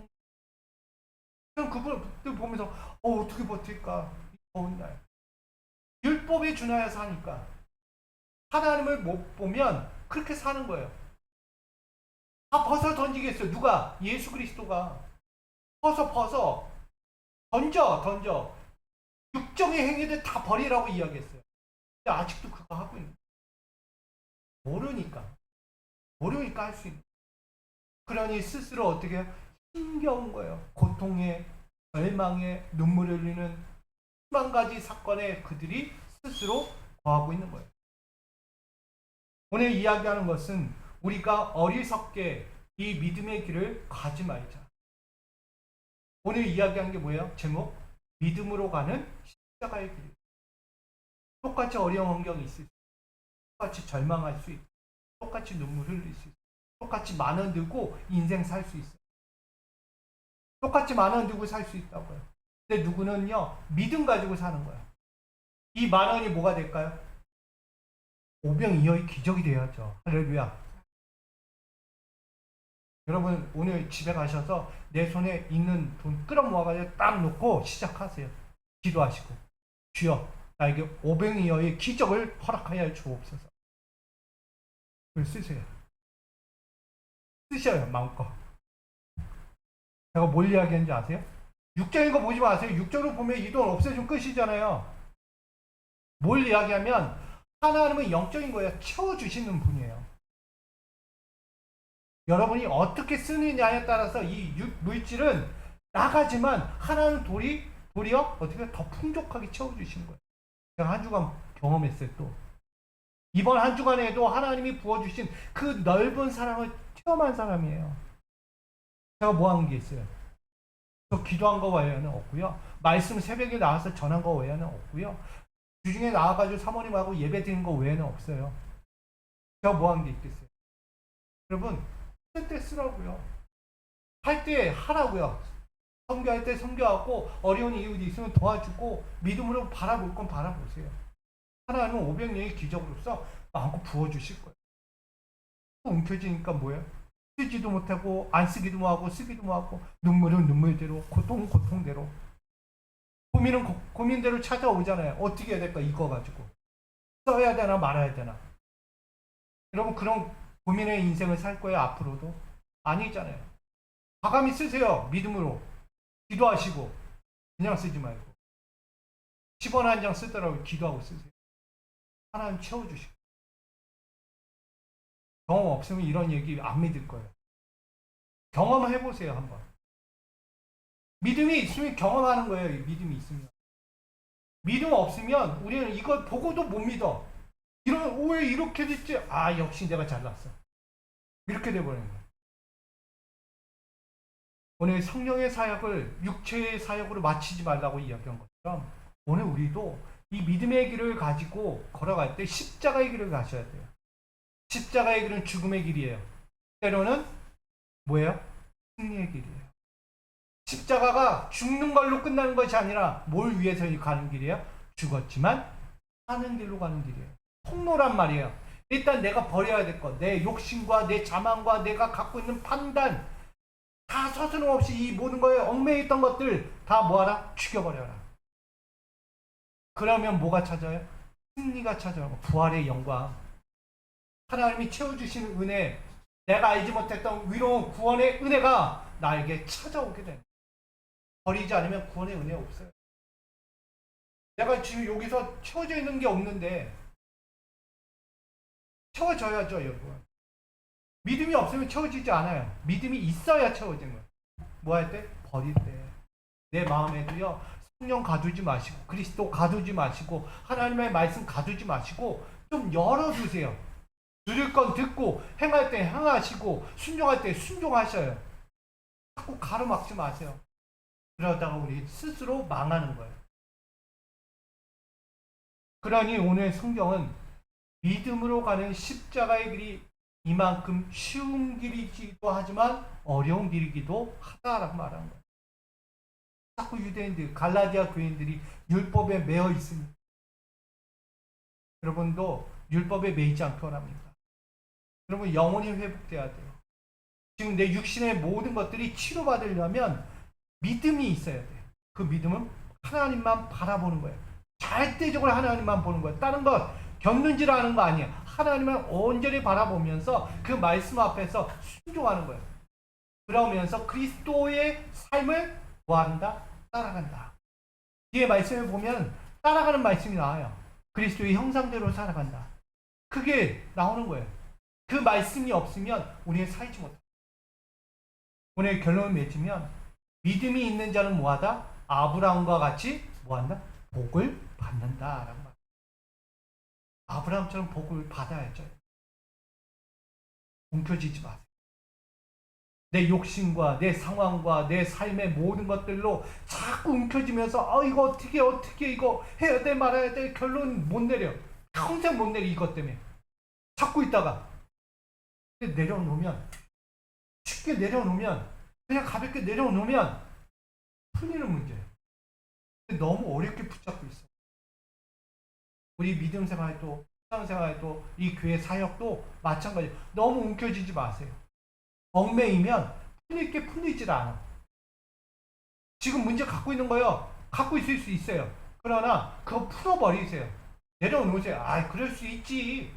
[SPEAKER 1] 그럼 그분들 보면서 어떻게 버틸까? 이 더운 날. 율법에 준하여 사니까. 하나님을 못 보면 그렇게 사는 거예요. 다 벗어 던지겠어요. 누가? 예수 그리스도가. 벗어. 던져. 육정의 행위들 다 버리라고 이야기했어요. 근데 아직도 그거 하고 있는 거예요. 모르니까 할 수 있는 거예요. 그러니 스스로 어떻게 힘겨운 거예요. 고통에, 절망에, 눈물을 흘리는 수만 가지 사건에 그들이 스스로 거하고 있는 거예요. 오늘 이야기하는 것은 우리가 어리석게 이 믿음의 길을 가지 말자. 오늘 이야기한 게 뭐예요? 제목? 믿음으로 가는 십자가의 길. 똑같이 어려운 환경이 있을 수 있어요. 똑같이 절망할 수 있어요. 똑같이 눈물 흘릴 수 있어요. 똑같이 만 원 들고 인생 살 수 있어요. 똑같이 만 원 들고 살 수 있다고요. 근데 누구는요, 믿음 가지고 사는 거예요. 이 만 원이 뭐가 될까요? 오병이어의 기적이 돼야죠. 할렐루야. 여러분 오늘 집에 가셔서 내 손에 있는 돈 끌어모아가지고 딱 놓고 시작하세요. 기도하시고 주여 나에게 500이어의 기적을 허락하여 주옵소서. 그걸 쓰세요. 쓰셔요 마음껏. 제가 뭘 이야기하는지 아세요? 육적인 거 보지 마세요. 육적으로 보면 이 돈 없애주면 끝이잖아요. 뭘 이야기하면 하나님은 영적인 거예요. 채워주시는 분이에요. 여러분이 어떻게 쓰느냐에 따라서 이 물질은 나가지만 하나는 도리어 어떻게 더 풍족하게 채워주시는 거예요. 제가 한 주간 경험했어요. 또 이번 한 주간에도 하나님이 부어주신 그 넓은 사랑을 체험한 사람이에요. 제가 뭐 한 게 있어요? 저 기도한 거 외에는 없고요. 말씀 새벽에 나와서 전한 거 외에는 없고요. 주중에 나와가지고 사모님하고 예배 드린 거 외에는 없어요. 제가 뭐 한 게 있겠어요? 여러분 쓸 때 쓰라고요. 할 때 하라고요. 선교할 때 선교하고 어려운 이웃이 있으면 도와주고 믿음으로 바라볼 건 바라보세요. 하나님은 500년의 기적으로서 마음껏 부어주실 거예요. 또 움켜쥐니까 뭐예요? 쓰지도 못하고 안 쓰기도 뭐하고 쓰기도 뭐하고 눈물은 눈물대로 고통은 고통대로 고민은 고민대로 찾아오잖아요. 어떻게 해야 될까 이거 가지고 써야 되나 말아야 되나. 여러분 그런 고민의 인생을 살 거예요 앞으로도? 아니잖아요. 과감히 쓰세요. 믿음으로 기도하시고 그냥 쓰지 말고 10원 한 장 쓰더라도 기도하고 쓰세요. 하나님 채워주시고. 경험 없으면 이런 얘기 안 믿을 거예요. 경험해보세요 한번. 믿음이 있으면 경험하는 거예요. 믿음이 있으면. 믿음 없으면 우리는 이걸 보고도 못 믿어. 왜 이렇게 됐지? 아 역시 내가 잘났어. 이렇게 돼버리는 거예요. 오늘 성령의 사역을 육체의 사역으로 마치지 말라고 이야기한 것처럼 오늘 우리도 이 믿음의 길을 가지고 걸어갈 때 십자가의 길을 가셔야 돼요. 십자가의 길은 죽음의 길이에요. 때로는 뭐예요? 승리의 길이에요. 십자가가 죽는 걸로 끝나는 것이 아니라 뭘 위해서 가는 길이에요? 죽었지만 사는 길로 가는 길이에요. 통로란 말이에요. 일단 내가 버려야 될 것, 내 욕심과 내 자만과 내가 갖고 있는 판단 다 서슴없이 이 모든 거에 얽매여 있던 것들 다 뭐하라? 죽여버려라. 그러면 뭐가 찾아요? 승리가 찾아오고 부활의 영광, 하나님이 채워주시는 은혜, 내가 알지 못했던 위로운 구원의 은혜가 나에게 찾아오게 됩니다. 버리지 않으면 구원의 은혜 없어요. 내가 지금 여기서 채워져 있는 게 없는데 채워져야죠 여러분. 믿음이 없으면 채워지지 않아요. 믿음이 있어야 채워지는 거예요. 뭐 할 때? 버릴 때. 내 마음에도요 성령 가두지 마시고 그리스도 가두지 마시고 하나님의 말씀 가두지 마시고 좀 열어두세요. 들을 건 듣고 행할 때 행하시고 순종할 때 순종하셔요. 자꾸 가로막지 마세요. 그러다가 우리 스스로 망하는 거예요. 그러니 오늘 성경은 믿음으로 가는 십자가의 길이 이만큼 쉬운 길이기도 하지만 어려운 길이기도 하다라고 말하는 거예요. 자꾸 유대인들, 갈라디아 교인들이 율법에 매여 있습니다. 여러분도 율법에 매이지 않기 원합니다. 여러분 영혼이 회복돼야 돼요. 지금 내 육신의 모든 것들이 치료받으려면 믿음이 있어야 돼요. 그 믿음은 하나님만 바라보는 거예요. 절대적으로 하나님만 보는 거예요. 다른 것 견눈질하는 거 아니에요. 하나님을 온전히 바라보면서 그 말씀 앞에서 순종하는 거예요. 그러면서 그리스도의 삶을 뭐한다? 따라간다. 뒤에 말씀을 보면 따라가는 말씀이 나와요. 그리스도의 형상대로 살아간다. 그게 나오는 거예요. 그 말씀이 없으면 우리는 살지 못해요. 오늘 결론을 맺으면 믿음이 있는 자는 뭐하다? 아브라함과 같이 뭐한다? 복을 받는다라는 말. 아브라함처럼 복을 받아야죠. 움켜쥐지 마세요. 내 욕심과 내 상황과 내 삶의 모든 것들로 자꾸 움켜쥐면서 이거 어떻게 이거 해야 돼 말아야 돼 결론 못 내려. 평생 못 내려 이것 때문에. 찾고 있다가 내려놓으면 쉽게 내려놓으면 그냥 가볍게 내려놓으면 풀리는 문제예요. 너무 어렵게 붙잡고 있어. 우리 믿음 생활도 신앙생활도 이 교회 사역도 마찬가지. 너무 움켜쥐지 마세요. 얽매이면 풀릴 게 풀리질 않아. 지금 문제 갖고 있는 거요. 갖고 있을 수 있어요. 그러나 그거 풀어버리세요. 내려놓으세요. 아, 그럴 수 있지.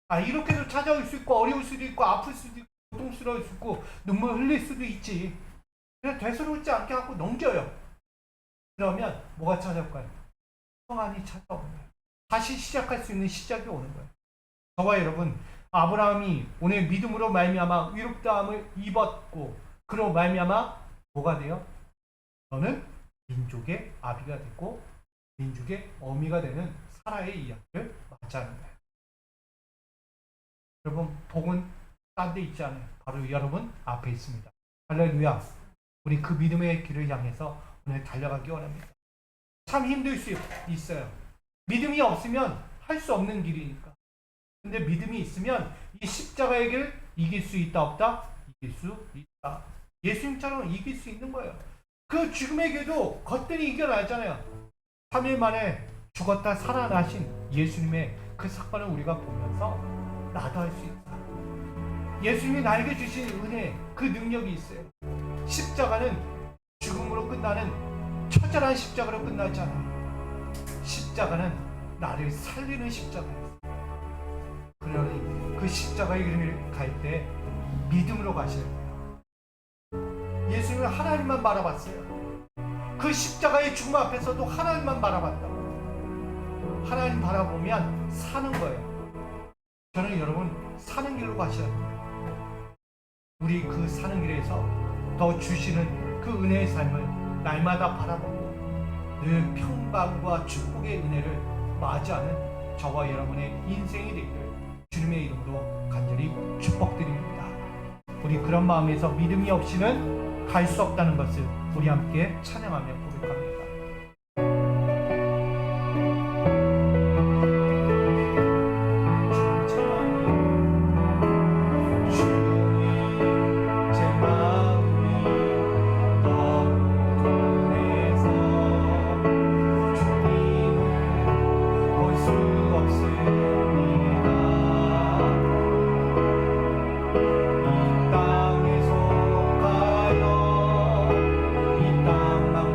[SPEAKER 1] 아, 이렇게도 찾아올 수 있고 어려울 수도 있고 아플 수도 있고 고통스러울 수 있고 눈물 흘릴 수도 있지. 그냥 되스럽지 않게 하고 넘겨요. 그러면 뭐가 찾아올까요? 평안이 찾아오는 거예요. 다시 시작할 수 있는 시작이 오는 거예요. 저와 여러분, 아브라함이 오늘 믿음으로 말미암아 위롭다함을 입었고 그로 말미암아 뭐가 돼요? 너는 민족의 아비가 되고 민족의 어미가 되는 사라의 이야기를 맞자는 거예요. 여러분, 복은 딴 데 있지 않아요. 바로 여러분 앞에 있습니다. 할렐루야. 우리 그 믿음의 길을 향해서 오늘 달려가기 원합니다. 참 힘들 수 있어요. 믿음이 없으면 할 수 없는 길이니까. 근데 믿음이 있으면 이 십자가의 길 이길 수 있다 없다? 이길 수 있다. 예수님처럼 이길 수 있는 거예요. 그 죽음의 길도 겉들이 이겨나잖아요. 3일 만에 죽었다 살아나신 예수님의 그 사건을 우리가 보면서 나도 할 수 있다. 예수님이 나에게 주신 은혜, 그 능력이 있어요. 십자가는 죽음으로 끝나는 처절한 십자가로 끝나지 않아요. 십자가는 나를 살리는 십자가였어요. 그러니 그 십자가의 길을 갈 때 믿음으로 가셔야 돼요. 예수님은 하나님만 바라봤어요. 그 십자가의 죽음 앞에서도 하나님만 바라봤다고. 하나님 바라보면 사는 거예요. 저는 여러분 사는 길로 가셔야 돼요. 우리 그 사는 길에서 더 주시는 그 은혜의 삶을 날마다 바라보고 늘 평강과 축복의 은혜를 맞이하는 저와 여러분의 인생이 되기를 주님의 이름으로 간절히 축복드립니다. 우리 그런 마음에서 믿음이 없이는 갈 수 없다는 것을 우리 함께 찬양하며 고백합니다. 땅에서 가요 이 땅만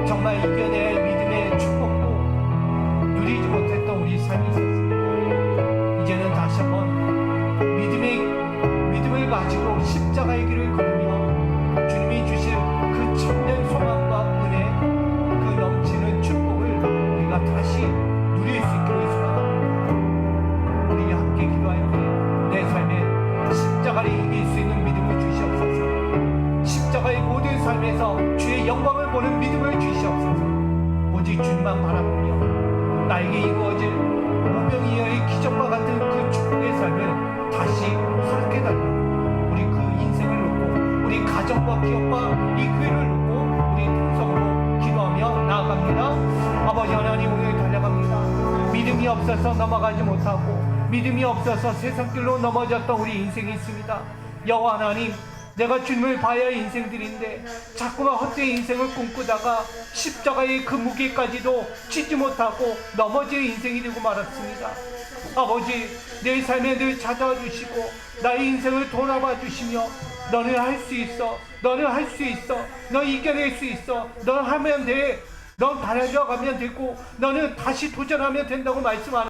[SPEAKER 1] 정말 이겨낼 믿음의 축복도 누리지 못했던 우리 삶이 있었습니다. 이제는 다시 한번 믿음을 가지고 십자가의 길을 걸으며 주님이 주실 그 참된 소망과 은혜, 그 넘치는 축복을 우리가 다시 누릴 수 있기를 소망합니다. 우리 함께 기도할 때 내 삶에 십자가를 이길 수 있는 믿음을 주시옵소서. 십자가의 모든 삶에서 주의 영광을 보는 믿음을 주시옵소서. 오직 주님만 바라보며 나에게 이루어질 오병이어의 기적과 같은 그 축복의 삶을 다시 허락해 달라고, 우리 그 인생을 놓고 우리 가정과 기업과 이 교회를 놓고 우리 통성으로 기도하며 나아갑니다. 아버지 하나님, 오늘 달려갑니다. 믿음이 없어서 넘어가지 못하고 믿음이 없어서 세상길로 넘어졌던 우리 인생이 있습니다. 여호와 하나님, 내가 주님을 봐야 할 인생들인데 자꾸만 헛되이 인생을 꿈꾸다가 십자가의 그 무게까지도 지지 못하고 넘어질 인생이 되고 말았습니다. 아버지, 내 삶에 늘 찾아와 주시고 나의 인생을 돌아봐 주시며 너는 할 수 있어, 너는 할 수 있어, 너 이겨낼 수 있어, 넌 하면 돼, 넌 달려가면 되고 너는 다시 도전하면 된다고 말씀하는